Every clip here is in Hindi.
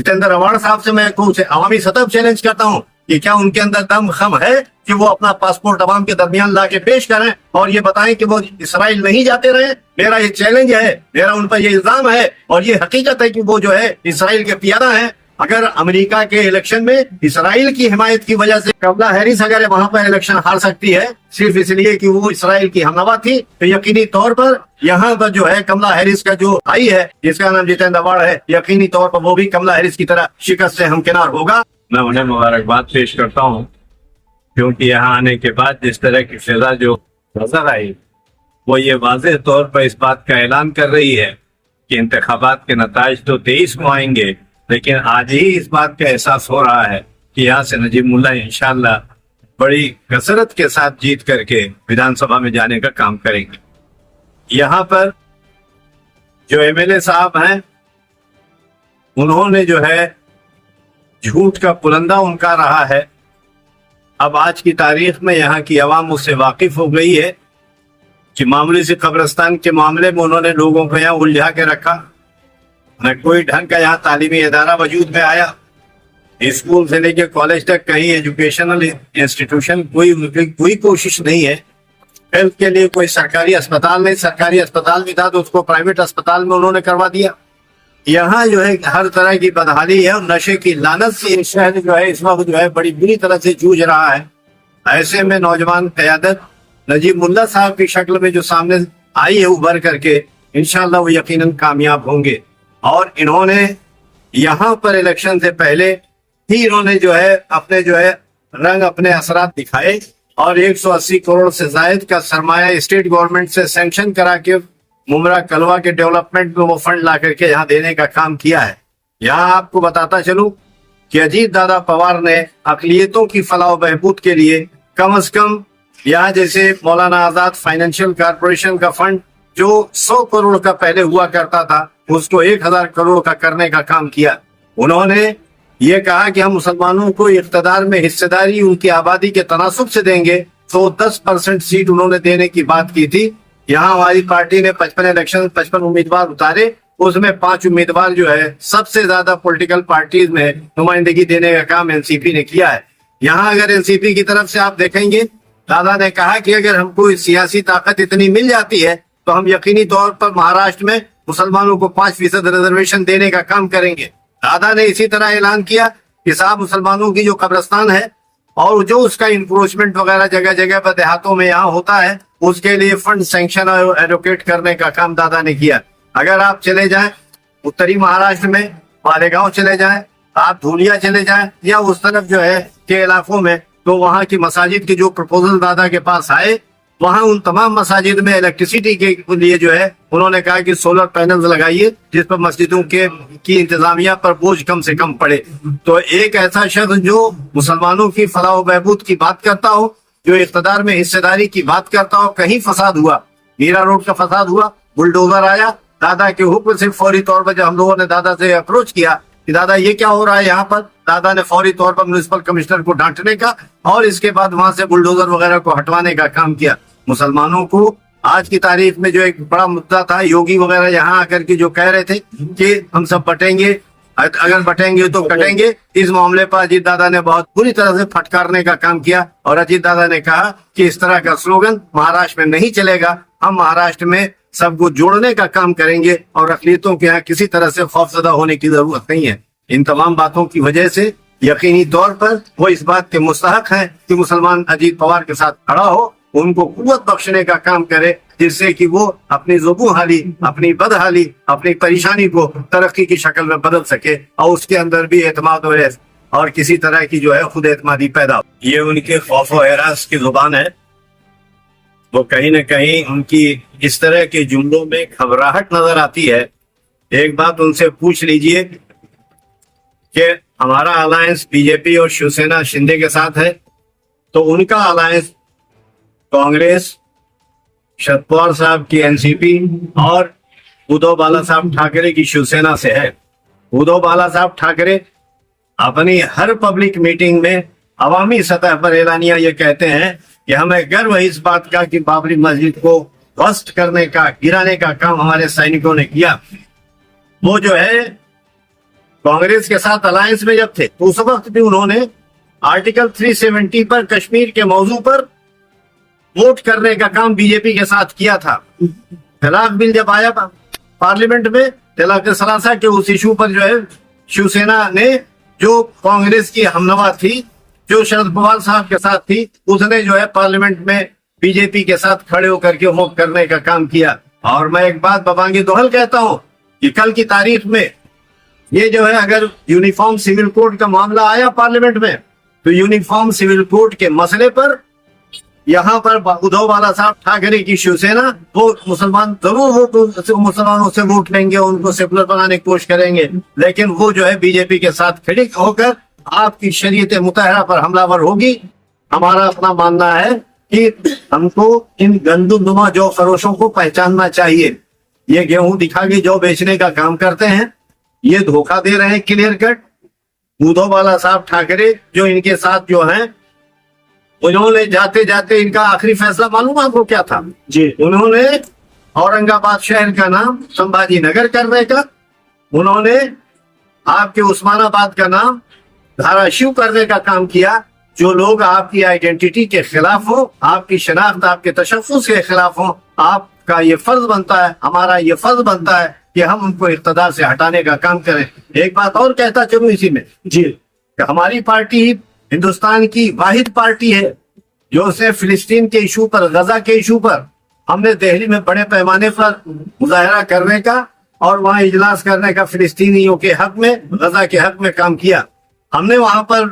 जितेंद्र अवाड़ साहब से मैं कुछ अवामी सतह चैलेंज करता हूँ कि क्या उनके अंदर दम खम है कि वो अपना पासपोर्ट अवाम के दरमियान ला के पेश करें और ये बताएं कि वो इसराइल नहीं जाते रहे। मेरा ये चैलेंज है, मेरा उन पर ये इल्जाम है और ये हकीकत है कि वो जो है इसराइल के पियादा हैं। अगर अमेरिका के इलेक्शन में इसराइल की हिमायत की वजह से कमला हैरिस अगर वहां पर इलेक्शन हार सकती है सिर्फ इसलिए कि वो इसराइल की हमनवा थी, तो यकीनी तौर पर यहाँ पर जो है कमला हैरिस का जो भाई है जिसका नाम जितेंद्र अवाड़ है, यकीनी तौर पर वो भी कमला हैरिस की तरह शिकस्त से हमकिनार होगा। मैं उन्हें मुबारकबाद पेश करता हूँ, क्योंकि यहाँ आने के बाद जिस तरह की फिजा जो नजर आई वो ये वाज़ेह तौर पर इस बात का ऐलान कर रही है कि इंतखाबात के नताइज तो 23 को आएंगे, लेकिन आज ही इस बात का एहसास हो रहा है कि यहाँ से नजीब मुल्ला इंशाअल्लाह बड़ी कसरत के साथ जीत करके विधानसभा में जाने का काम करेंगे। यहाँ पर जो एमएलए साहब हैं उन्होंने जो है झूठ का पुलंदा उनका रहा है। अब आज की तारीख में यहाँ की आवाम उससे वाकिफ हो गई है कि मामूली से कब्रिस्तान के मामले में उन्होंने लोगों को यहाँ उलझा के रखा, न कोई ढंग का यहाँ तालीमी इदारा वजूद में आया। स्कूल से लेकर कॉलेज तक कहीं एजुकेशनल इंस्टीट्यूशन कोई कोशिश नहीं है। हेल्थ के लिए कोई सरकारी अस्पताल नहीं, सरकारी अस्पताल भी था तो उसको प्राइवेट अस्पताल में उन्होंने करवा दिया। यहाँ जो है हर तरह की बदहाली है और नशे की लानत से ये शहर जो है इस वक्त जो है बड़ी बुरी तरह से जूझ रहा है। ऐसे में नौजवान क़यादत नजीब मुल्ला साहब की शक्ल में जो सामने आई है उभर करके, इंशाअल्लाह वो यकीनन कामयाब होंगे। और इन्होंने यहाँ पर इलेक्शन से पहले ही इन्होंने जो है अपने जो है रंग अपने असरात दिखाए और 180 करोड़ से जायद का सरमाया स्टेट गवर्नमेंट से सैंक्शन करा के मुमरा कलवा के डेवलपमेंट में वो फंड ला करके यहाँ देने का काम किया है। यहाँ आपको बताता चलूं कि अजीत दादा पवार ने अकलियतों की फलाह बहबूद के लिए कम से कम यहाँ जैसे मौलाना आजाद फाइनेंशियल कॉर्पोरेशन का फंड जो 100 करोड़ का पहले हुआ करता था उसको 1000 करोड़ का करने का काम किया। उन्होंने ये कहा कि हम मुसलमानों को इख्तदार में हिस्सेदारी उनकी आबादी के तनासुब से देंगे, तो 10% सीट उन्होंने देने की बात की थी। यहाँ हमारी पार्टी ने 55 इलेक्शन 55 उम्मीदवार उतारे, उसमें 5 उम्मीदवार जो है सबसे ज्यादा पॉलिटिकल पार्टीज में नुमाइंदगी देने का काम एनसीपी ने किया है। यहाँ अगर एनसीपी की तरफ से आप देखेंगे, दादा ने कहा कि अगर हमको सियासी ताकत इतनी मिल जाती है तो हम यकीनी तौर पर महाराष्ट्र में मुसलमानों को 5% रिजर्वेशन देने का काम करेंगे। दादा ने इसी तरह ऐलान किया कि साहब मुसलमानों की जो कब्रिस्तान है और जो उसका इंक्रोचमेंट वगैरह जगह जगह पर देहातों में यहाँ होता है उसके लिए फंड सैंक्शन और एलोकेट करने का काम दादा ने किया। अगर आप चले जाएं उत्तरी महाराष्ट्र में मालेगांव चले जाएं, आप धूलिया चले जाएं या उस तरफ जो है के इलाकों में, तो वहाँ की मसाजिद के जो प्रपोजल दादा के पास आए वहाँ उन तमाम मसाजिद में इलेक्ट्रिसिटी के लिए जो है उन्होंने कहा कि सोलर पैनल्स लगाइए जिस पर मस्जिदों के की इंतजामिया पर बोझ कम से कम पड़े। तो एक ऐसा शख्स जो मुसलमानों की फलाह व बहबूद की बात करता हो, जो इख्तदार में हिस्सेदारी की बात करता हो, कहीं फसाद हुआ, मीरा रोड का फसाद हुआ, बुलडोजर आया, दादा के हुक्म से फौरी तौर पर जब हम लोगों ने दादा से अप्रोच किया कि दादा ये क्या हो रहा है यहाँ पर, दादा ने फौरी तौर पर म्युनिसिपल कमिश्नर को डांटने का और इसके बाद वहां से बुलडोजर वगैरह को हटवाने का काम किया। मुसलमानों को आज की तारीख में जो एक बड़ा मुद्दा था, योगी वगैरह यहाँ आकर के जो कह रहे थे कि हम सब बटेंगे, अगर बटेंगे तो कटेंगे, इस मामले पर अजीत दादा ने बहुत बुरी तरह से फटकारने का काम किया और अजीत दादा ने कहा कि इस तरह का स्लोगन महाराष्ट्र में नहीं चलेगा, हम महाराष्ट्र में सबको जोड़ने का काम करेंगे और अकलियतों के यहाँ किसी तरह से खौफजदा होने की जरूरत नहीं है। इन तमाम बातों की वजह से यकीनी तौर पर वो इस बात के मुस्तहक हैं कि मुसलमान अजीत पवार के साथ खड़ा हो, उनको कुव्वत बख्शने का काम करे, जिससे कि वो अपनी ज़ुबू हाली, अपनी बदहाली, अपनी परेशानी को तरक्की की शक्ल में बदल सके और उसके अंदर भी एतमाद और किसी तरह की जो है खुद एतमादी पैदा हो। ये उनके खौफ व हरास की जुबान है। वो कहीं न कहीं उनकी इस तरह के जुमलों में घबराहट नजर आती है। एक बात उनसे पूछ लीजिए कि हमारा अलायंस बीजेपी और शिवसेना शिंदे के साथ है, तो उनका अलायंस कांग्रेस, शरद पवार साहब की एनसीपी और उद्धव बाला साहब ठाकरे की शिवसेना से है। उद्धव बाला साहब ठाकरे अपनी हर पब्लिक मीटिंग में अवामी सतह पर एलानिया ये कहते हैं कि हमें गर्व है इस बात का कि बाबरी मस्जिद को ध्वस्त करने का, गिराने का काम हमारे सैनिकों ने किया। वो जो है कांग्रेस के साथ अलायंस में जब थे तो उस वक्त भी उन्होंने आर्टिकल 370 पर कश्मीर के मौजू पर वोट करने का काम बीजेपी के साथ किया था। तलाक बिल जब आया पार्लियामेंट में, तलाक सलासा के उस इशू पर जो है शिवसेना ने, जो कांग्रेस की हमनवा थी, जो शरद पवार साहब के साथ थी, उसने जो है पार्लियामेंट में बीजेपी के साथ खड़े होकर के वोट करने का काम किया। और मैं एक बात बबांगी दोहल कहता हूं कि कल की तारीख में ये जो है, अगर यूनिफॉर्म सिविल कोड का मामला आया पार्लियामेंट में, तो यूनिफॉर्म सिविल कोड के मसले पर यहाँ पर उद्धव बाला साहब ठाकरे की शिवसेना वो मुसलमान जरूर मुसलमानों से वोट लेंगे, उनको सेकुलर बनाने की कोशिश करेंगे, लेकिन वो जो है बीजेपी के साथ खड़ी होकर आपकी शरीयत मुतहरा पर हमलावर होगी। हमारा अपना मानना है कि हमको इन गंदुनुमा जौ फरोशों को पहचानना चाहिए। ये गेहूं दिखा के जौ बेचने का काम करते हैं, ये धोखा दे रहे हैं क्लियर कट। उद्धव बाला साहब ठाकरे जो इनके साथ जो हैं, उन्होंने जाते जाते इनका आखिरी फैसला मालूम आपको क्या था जी? उन्होंने औरंगाबाद शहर का नाम संभाजी नगर करने का, उन्होंने आपके उस्मानाबाद का नाम धाराशिव करने का काम किया। जो लोग आपकी आइडेंटिटी के खिलाफ हो, आपकी शनाख्त, आपके तशफ़्फ़ुज़ के खिलाफ हो, आपका ये फर्ज बनता है, हमारा ये फर्ज बनता है कि हम उनको इक़्तिदार से हटाने का काम करें। एक बात और कहता चलूं इसी में जी, कि हमारी पार्टी हिंदुस्तान की वाहिद पार्टी है जो सिर्फ फिलिस्तीन के इशू पर, गजा के इशू पर, हमने दिल्ली में बड़े पैमाने पर मुजाहरा करने का और वहां इजलास करने का फिलिस्तीनियों के हक में, गजा के हक में काम किया। हमने वहां पर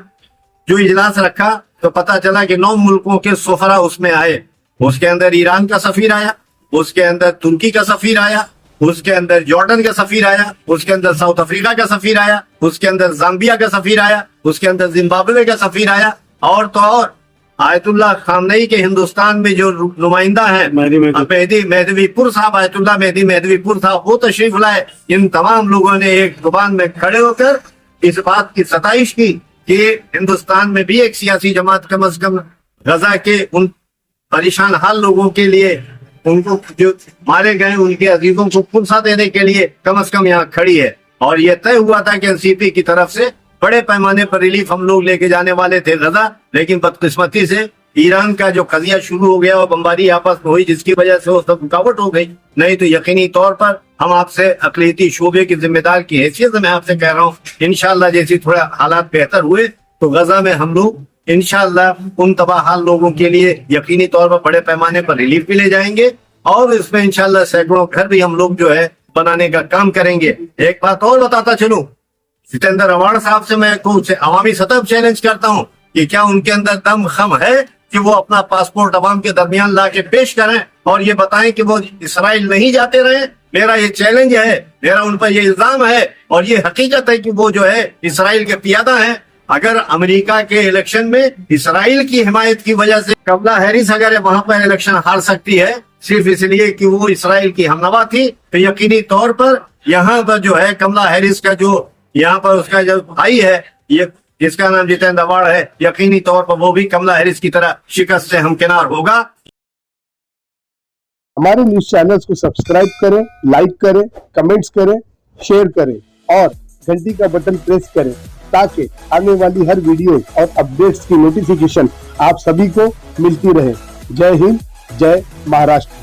जो इजलास रखा तो पता चला कि 9 मुल्कों के सफरा उसमें आए। उसके अंदर ईरान का सफीर आया, उसके अंदर तुर्की का सफीर आया, उसके अंदर जॉर्डन का सफीर आया, उसके अंदर साउथ अफ्रीका का सफीर आया, उसके अंदर जाम्बिया का सफीर आया, उसके अंदर जिम्बाब्वे का सफीर आया, और तो और आयतुल्लाह खामनेई के हिंदुस्तान में जो नुमाइंदा है मेहदी मेहदवीपुर साहब, आयतुल्लाह मेहदी मेहदवीपुर साहब, वो तशरीफ लाए। इन तमाम लोगों ने एक जुबान में खड़े होकर इस बात की सताइश की कि हिंदुस्तान में भी एक सियासी जमात कम अज कम गजा के उन परेशान हाल लोगों के लिए, उनको जो मारे गए उनके अजीजों को पुरसा देने के लिए कम से कम यहाँ खड़ी है। और यह तय हुआ था कि एनसीपी की तरफ से बड़े पैमाने पर रिलीफ हम लोग लेके जाने वाले थे गजा, लेकिन बदकिस्मती से ईरान का जो कजिया शुरू हो गया और बमबारी आपस में हुई, जिसकी वजह से वो सब रुकावट हो गई। नहीं तो यकीनी तौर पर हम आपसे अक़लियती शोबे के जिम्मेदार की हैसियत से मैं आपसे कह रहा हूँ, इंशाअल्लाह जैसी थोड़ा हालात बेहतर हुए तो गजा में हम लोग इंशाअल्लाह उन तबाह हाल लोगों के लिए यकीनी तौर पर बड़े पैमाने पर रिलीफ भी ले जाएंगे, और इसमें इंशाअल्लाह सैकड़ों घर भी हम लोग जो है बनाने का काम करेंगे। एक बात और बताता चलूं, जितेंद्र अवार्ड साहब से मैं कुछ अवामी सतह चैलेंज करता हूं कि क्या उनके अंदर दम खम है कि वो अपना पासपोर्ट अवाम के दरमियान ला के पेश करें और ये बताएं कि वो इसराइल नहीं जाते रहे। मेरा ये चैलेंज है, मेरा उन पर ये इल्जाम है, और ये हकीकत है कि वो जो है इसराइल के पियादा हैं। अगर अमेरिका के इलेक्शन में इसराइल की हिमायत की वजह से कमला हैरिस अगर वहां पर इलेक्शन हार सकती है सिर्फ इसलिए कि वो इसराइल की हमनवा थी, तो यकीनी तौर पर यहाँ पर जो है कमला हैरिस का जो यहाँ पर उसका जो भाई है, ये जिसका नाम जितेंद्र अवार्ड है, यकीनी तौर पर वो भी कमला हैरिस की तरह शिकस्त से हमकिनार होगा। हमारे न्यूज चैनल्स को सब्सक्राइब करें, लाइक करें, कमेंट्स करें, शेयर करें और घंटी का बटन प्रेस करें ताकि आने वाली हर वीडियो और अपडेट्स की नोटिफिकेशन आप सभी को मिलती रहे। जय हिंद, जय महाराष्ट्र।